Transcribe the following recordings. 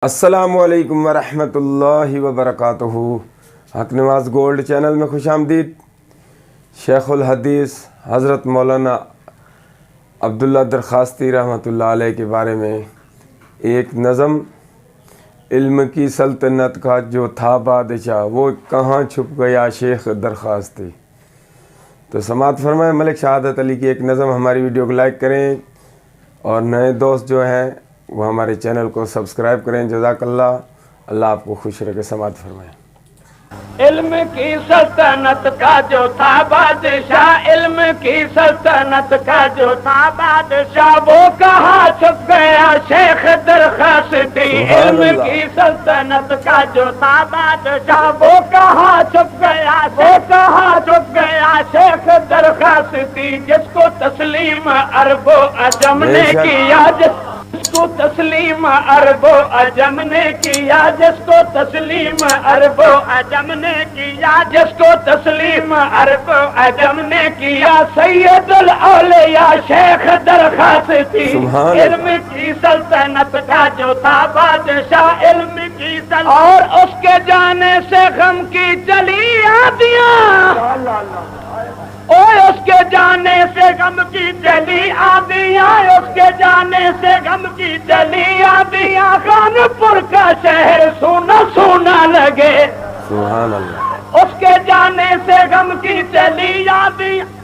السلام علیکم ورحمۃ اللہ وبرکاتہ۔ حق نواز گولڈ چینل میں خوش آمدید۔ شیخ الحدیث حضرت مولانا عبداللہ درخواستی رحمۃ اللہ علیہ کے بارے میں ایک نظم، علم کی سلطنت کا جو تھا بادشاہ وہ کہاں چھپ گیا شیخ درخواستی۔ تو سماعت فرمائیں ملک شہادت علی کی ایک نظم۔ ہماری ویڈیو کو لائک کریں اور نئے دوست جو ہیں وہ ہمارے چینل کو سبسکرائب کریں۔ جزاک اللہ، اللہ آپ کو خوش رکھے۔ سماعت فرمائیں۔ علم کی سلطنت کا جو تھا بادشاہ، علم کی سلطنت کا جو تھا بادشاہ، وہ کہاں چھپ گیا شیخ درخواستی۔ علم کی سلطنت کا جو تھا بادشاہ، وہ کہاں چھپ گیا، وہ کہاں چھپ گیا شیخ درخواستی۔ جس کو تسلیم عرب و عجم نے کیا، جس کو تسلیم عرب و عجم نے کیا، جس کو تسلیم عرب و عجم نے کیا، جس کو تسلیم عرب و عجم نے کیا، سید الاولیاء شیخ درخواستی۔ علم کی سلطنت کا جو تھا بادشاہ، علم کی سلطنت، اور اس کے جانے سے غم کی چلی آندیاں، اس کے جانے سے غم کی چلی آندیاں، اس کے جانے سے غم کی چلی آندیاں، خانپور کا شہر سونا سونا لگے۔ سبحان اللہ۔ اس کے جانے سے غم کی چلی آندیاں،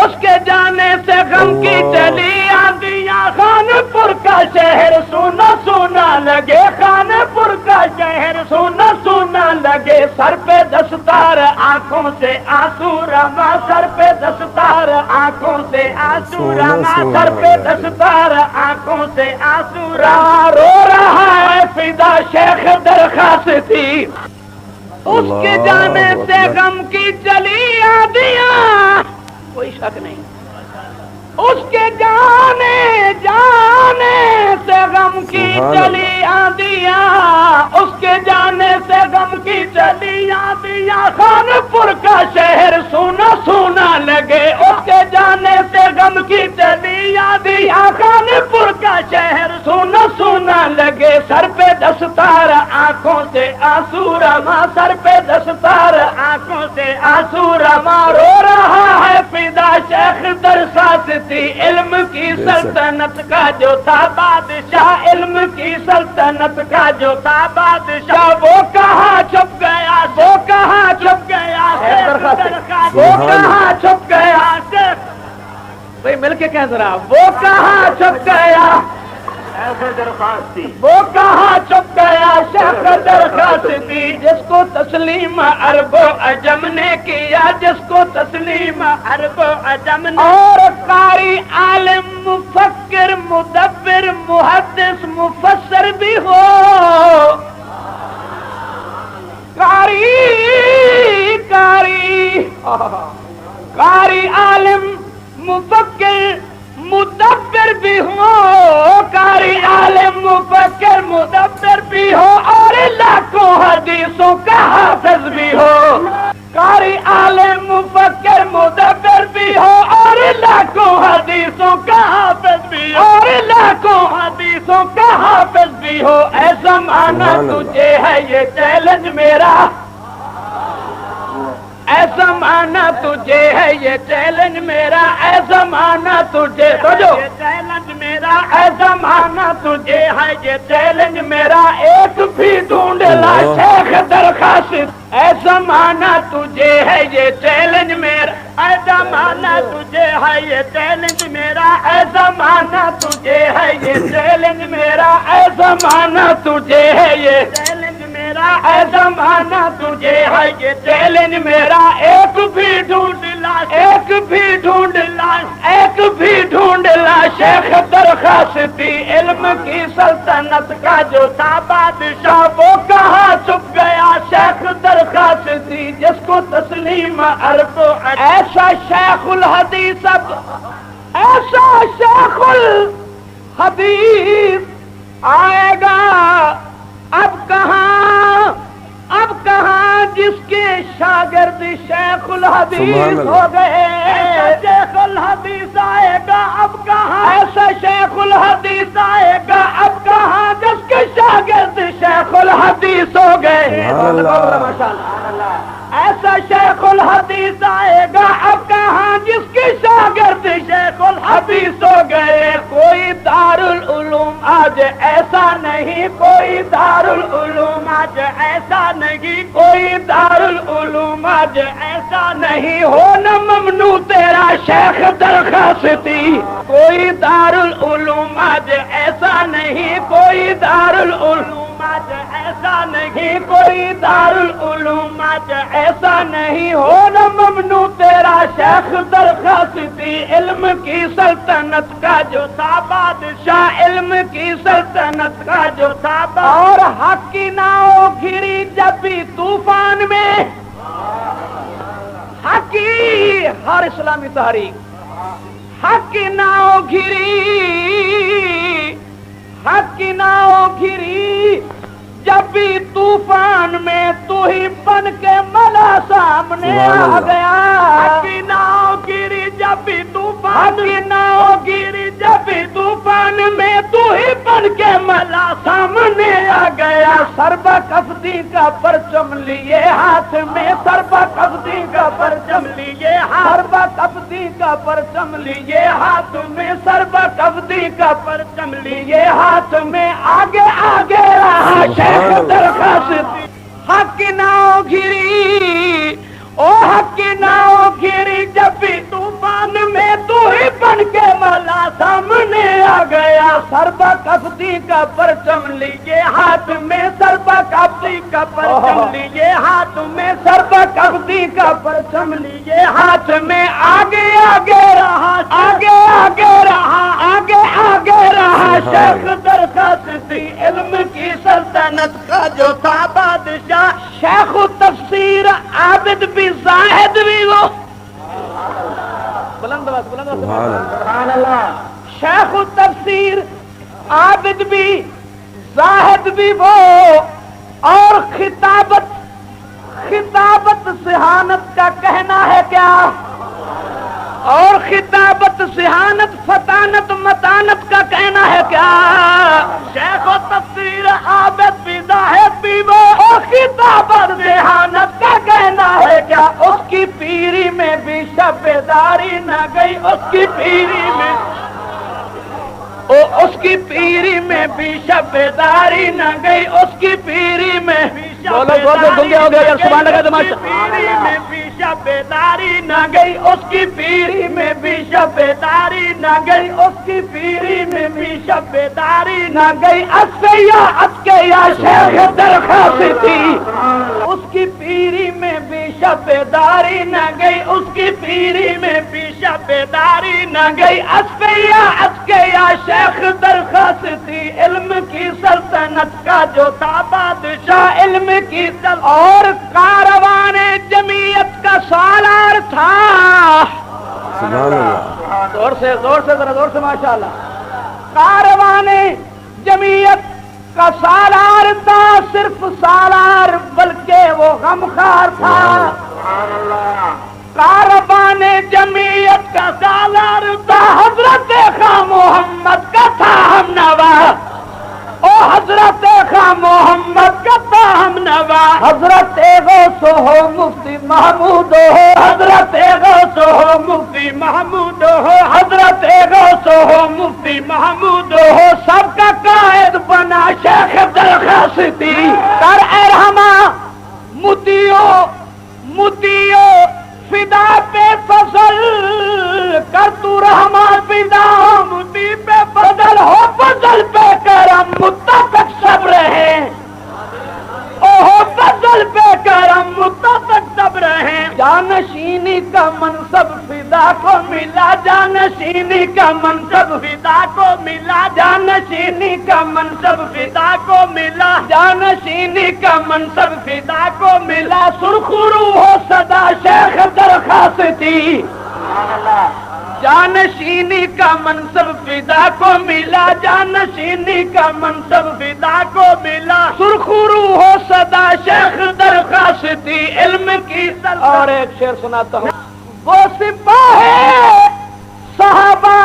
اس کے جانے سے غم کی چلی آندیاں، خانپور کا شہر سونا سونا لگے، خانپور کا شہر سونا سونا لگے۔ سر پہ دستار آنکھوں سے آنسو رواں، سر پہ دستار آنکھوں سے آنسو رواں، سر پہ دستار آنکھوں سے آنسو رواں، رو رہا ہے فدا شیخ درخواستی۔ اس کے جانے سے غم کی چلی آندیاں، کوئی شک نہیں، اس کے جانے سے غم کی چلی آندیاں، اس کے جانے سے غم کی چلی آندیاں، خانپور کا شہر سونا سونا لگے۔ اس کے جانے سے غم کی چلی آندیاں، خانپور کا شہر سونا سونا لگے۔ سر پہ دستار آنکھوں سے آنسو رواں، سر پہ دستار آنکھوں سے آنسو رواں، رو رہا ہے فدا شیخ درخواستی۔ علم کی سلطنت کا جو تھا بادشاہ، علم کی سلطنت کا جو تھا بادشاہ، وہ کہاں چھپ گیا، وہ کہاں چھپ گیا وہ کہاں چھپ گیا بھائی مل کے کہیں ذرا، وہ کہاں چھپ گیا وہ کہاں چھپ گیا شیخ درخواستی۔ جس کو تسلیم عرب و عجم نے کیا، جس کو تسلیم عرب و عجم نے، اور قاری عالم مفکر مدبر محدث مفسر بھی ہو، قاری عالم مفکر مدبر بھی ہو، قاری عالم مفکر مدبر بھی ہو، اور لاکھوں حدیثوں کا حافظ بھی ہو، قاری عالم مفکر مدبر بھی ہو، اور لاکھوں حدیثوں کا حافظ بھی ہو، اور لاکھوں حدیثوں کا حافظ بھی ہو۔ اے زمانہ تجھے ہے یہ چیلنج میرا، اے زمانہ تجھے ہے یہ چیلنج میرا، اے زمانہ تجھے یہ چیلنج میرا، اے زمانہ تجھے ہے یہ چیلنج میرا، ایک بھی ڈھونڈ لا شیخ درخواستی۔ اے زمانہ تجھے ہے یہ چیلنج میرا، اے زمانہ تجھے ہے یہ چیلنج میرا، اے زمانہ تجھے ہے یہ چیلنج میرا، اے زمانہ تجھے ہے یہ چیلنج میرا، اے زمانہ تجھے ہے یہ چیلنج میرا، ایک بھی ڈھونڈ لا، ایک بھی ڈھونڈ لا، ایک بھی ڈھونڈ لا شیخ درخواستی۔ علم کی سلطنت کا جو تھا بادشاہ، وہ کہاں چھپ گیا شیخ درخواستی۔ جس کو تسلیم عرب و عجم، ایسا شیخ الحدیث، ایسا شیخ الحدیث آئے گا اب کہاں، اب کہاں جس کے شاگرد شیخ الحدیث ہو گئے۔ شیخ الحدیث آئے گا اب کہاں، ایسا شیخ الحدیث آئے گا اب کہاں جس کے شاگرد ایسا شیخ الحدیث آئے گا اب کہاں جس کی شاگرد شیخ الحدیث ہو گئے. کوئی دارالعلوم آج ایسا نہیں, کوئی دارالعلوم آج ایسا نہیں, کوئی دارالعلوم آج ایسا نہیں. ہو نہ ممنوع تیرا شیخ درخواستی. کوئی دارالعلوم آج ایسا نہیں, کوئی دارالعلوم آج ایسا نہیں, کوئی دارالعلوم آج ایسا نہیں. ہو نہ ممنوع تیرا شیخ درخواستی. علم کی سلطنت کا جو تھا بادشاہ, علم کی سلطنت کا جو تھا, اور حق کی ناؤ گھری جب بھی طوفان میں. حق کی ہر اسلامی تحریک, حق کی ناؤ گھری, حق کی ناؤ گھری جب بھی طوفان میں, تو ہی بن کے ملا سامنے آ گیا. حق کی ناؤ گری جب بھی طوفان, حق کی ناؤ گری جب بھی طوفان میں, تو ہی بن کے ملا سامنے آ گیا. سربا کفدی کا پرچم لیے ہاتھ میں, سربا کفدی کا پرچم لیے, سربا کفدی کا پرچم لیے ہاتھ میں, سربا کفدی کا پرچم لیے ہاتھ میں. آگے آگے رہا شیخ درخواستی. حق کی ناؤ گھری, او حق کی ناؤ گھری جب بھی طوفان میں, تو ہی بن کے ملا سامنے آ گیا. سربا کفدی کا پرچم لیے ہاتھ میں, سربا کفدی کا پرچم لیے ہاتھ میں, سربا کفدی کا پرچم لیے ہاتھ میں. آگے آگے رہا, آگے آگے رہا, آگے آگے رہا شیخ درخواستی. علم کی سلطنت کا جو تھا بادشاہ, شیخ تفسیر عابد بھی زاہد بھی وہ. بلند آواز, بلند آواز, سبحان اللہ. شیخ تفسیر عابد بھی زاہد بھی وہ, اور خطابت, خطابت ذہانت کا کہنا ہے کیا, اور خطابت ذہانت فطانت متانت کا کہنا ہے کیا. شیخ و تفسیر عابد بھی زاہد بھی وہ, اور خطابت ذہانت کا کہنا ہے کیا. اس کی پیری میں بھی شبیداری نہ گئی, اس کی پیری میں, اس کی پیری میں بھی شبیداری نہ گئی, اس کی پیری میں بھی پیری میں بھی شبیداری نہ گئی, اس کی پیری میں بھی شبیداری نہ گئی, اس کی پیری میں بھی شبیداری نہ گئی. اسیا اتکیا شیخ درخواستی. اس کی پیری میں بھی شبیداری نہ گئی, اس کی پیری میں بھی شبیداری نہ گئی. اسیا اتکیا شیخ درخواستی. علم کی سلطنت کا جو تھا بادشاہ, علم کی سلطنت, اور کاروان جمعیت کا سالار تھا. سبحان اللہ. زور سے ذرا زور سے ماشاءاللہ. کاروان جمعیت کا سالار تھا, صرف سالار بلکہ وہ غمخوار تھا. کاروان جمعیت کا سالار تھا, حضرت خواہ محمد کا تھا ہم نوا, او حضرت خواہ محمد کا تھا ہم نوا. حضرت غوث ہو مفتی محمود ہو, حضرت غوث ہو مفتی محمود ہو, حضرت غوث ہو مفتی محمود ہو. سب کا قائد بنا شیخ درخواستی. کر ارحما متیو, متیو فدا پہ فضل, کر تو رحمان فدا متی پہ فضل ہو, فضل پہ کرم متفق سب رہے, اوہ فضل پہ کرم متفق سب رہے. جانشینی کا منصب فدا کو ملا, جانشینی کا منصب فدا کو ملا, جانشینی کا منصب فدا کو ملا, جانشینی کا منصب فدا کو ملا. سرخرو ہو صدا شیخ درخواستی. جانشینی کا منصب فدا کو ملا, جانشینی کا منصب فدا کو ملا. سرخرو ہو صدا شیخ درخواستی. علم کی سلطنت. اور ایک شعر سناتا ہوں. وہ سپاہی صحابہ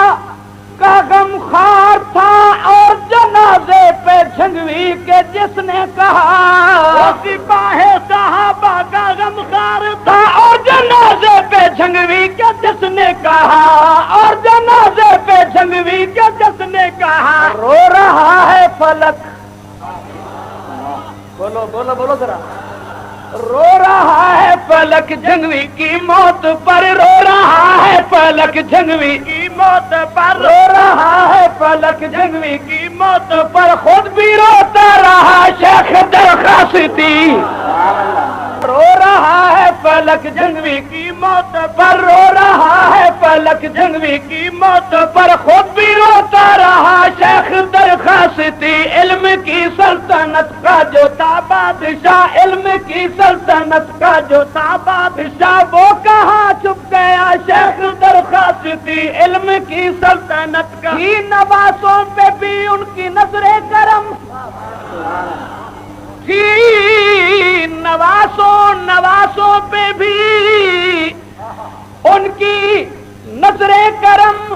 کا غمخوار تھا, اور جنازے پہ جھنگوی کے جس نے کہا سپاہی صحابہ کا غمخوار تھا اور جنازے پہ جھنگوی کے جس نے کہا اور جنازے پہ جھنگوی کے جس نے کہا رو رہا ہے فلک بولو بولو بولو ذرا رو رہا ہے فلک جھنگوی کی موت پر رو رہا ہے فلک جھنگوی کی موت پر رو رہا ہے فلک جھنگوی کی موت پر خود بھی روتا رہا شیخ درخواستی رو رہا ہے فلک جھنگوی کی موت پر رو رہا ہے فلک جھنگوی کی موت پر خود بھی روتا رہا شیخ درخواستی علم کی سلطنت کا جو تھا بادشاہ علم کی سلطنت کا جو تھا بادشاہ وہ کہاں چھپ گیا شیخ درخواستی علم کی سلطنت کا ہی نوازوں پہ بھی ان کی نظر کرم نوازوں پہ بھی ان کی نظر کرم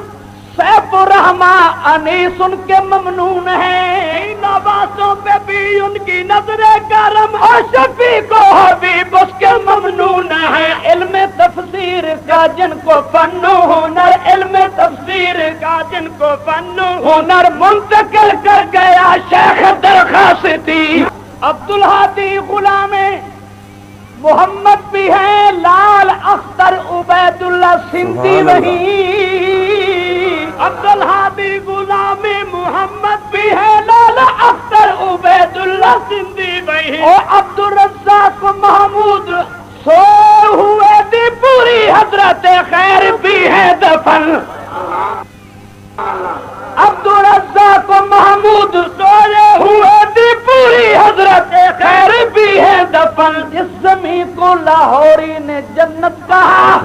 سیف الرحمن انیس ان کے ممنون ہیں نوازوں پہ بھی ان کی نظر کرم اور شفیق و حبیب اس کے ممنون ہیں علم تفسیر کا جن کو فن و ہنر علم تفسیر کا جن کو فن و ہنر منتقل کر گیا شیخ درخواستی عبدالہادی غلام محمد بھی ہیں لال اختر عبید اللہ سندھی وہیں عبدالہادی غلام محمد بھی ہیں لال اختر عبید اللہ سندھی وہیں اور عبدالرزاق محمود سوئے ہوئے دی پوری حضرت خیر بھی ہے دفن عبدالرزاق محمود سوئے ہوئے دی پوری حضرت خیر بھی ہے دفن جس زمین کو لاہوری نے جنت کہا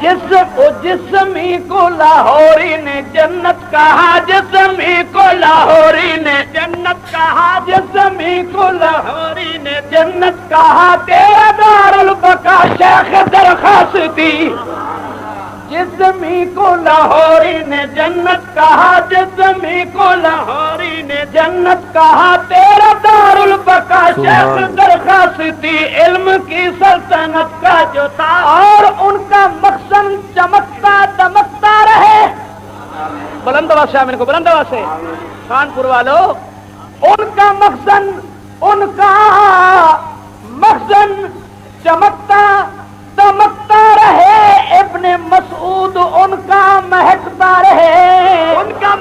جس زمین کو لاہوری نے جنت کہا جس زمین کو لاہوری نے جنت کہا جس زمین کو لاہوری نے جنت کہا تیرا دار البقا شیخ درخواستی جس زمین کو لاہوری نے جنت کہا جس زمین کو لاہوری نے جنت کہا تیرا دار البقا شیخ درخواستی علم کی سلطنت کا جو تھا اور ان کا مقصد چمکتا دمکتا رہے بلند آواز سے آمین کو بلند آواز سے خانپور والوں ان کا مقصد چمکتا دمکتا رہے ابن مسعود ان کا مہکتا رہے ان کا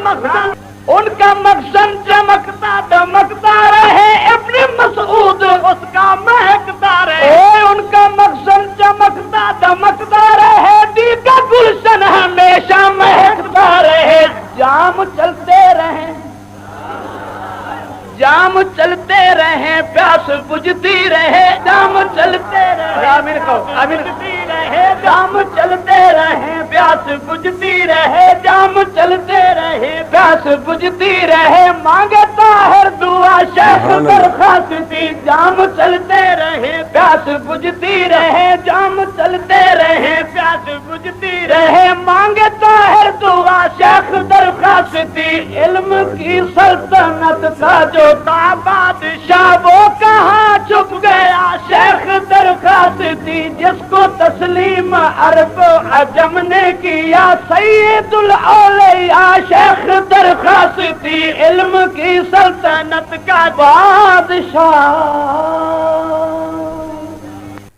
مقصد چمکتا دمکتا رہے ابن مسعود اس کا مہکتا رہے ان کا مقصد چمکتا دمکتا رہے دل کا گلشن ہمیشہ مہکتا رہے جام چلتے رہیں پیاس بجھتی رہے جام چلتے رہے جام چلتے رہیں پیاس بجھتی رہے جام چلتے رہے پیاس بجھتی رہے مانگتا ہر دعا شیخ درخواستی جام چلتے رہے پیاس بجھتی رہے جام چلتے رہے پیاس بجھتی رہے مانگتا ہر دعا شیخ درخواستی علم کی سلطنت کا جو تھا بادشاہ وہ کہاں چھپ گیا شیخ درخواستی جس کو تسلیم عرب و عجم نے کیا سید الاولیاء شیخ درخواستی علم کی سلطنت کا بادشاہ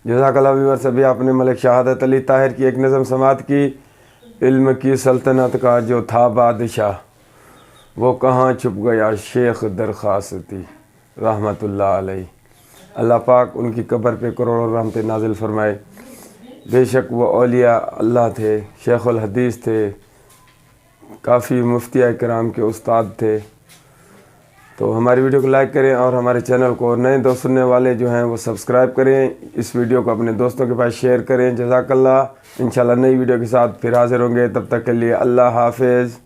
جزاک اللہ ویورز ابھی آپ نے ملک شہادت علی طاہر کی ایک نظم سماعت کی علم کی سلطنت کا جو تھا بادشاہ وہ کہاں چھپ گیا شیخ درخواستی رحمت اللہ علیہ اللہ پاک ان کی قبر پہ کروڑوں رحمتیں نازل فرمائے بے شک وہ اولیاء اللہ تھے شیخ الحدیث تھے کافی مفتیہ کرام کے استاد تھے تو ہماری ویڈیو کو لائک کریں اور ہمارے چینل کو نئے دوست سننے والے جو ہیں وہ سبسکرائب کریں اس ویڈیو کو اپنے دوستوں کے پاس شیئر کریں جزاک اللہ انشاءاللہ نئی ویڈیو کے ساتھ پھر حاضر ہوں گے تب تک کے لیے اللہ حافظ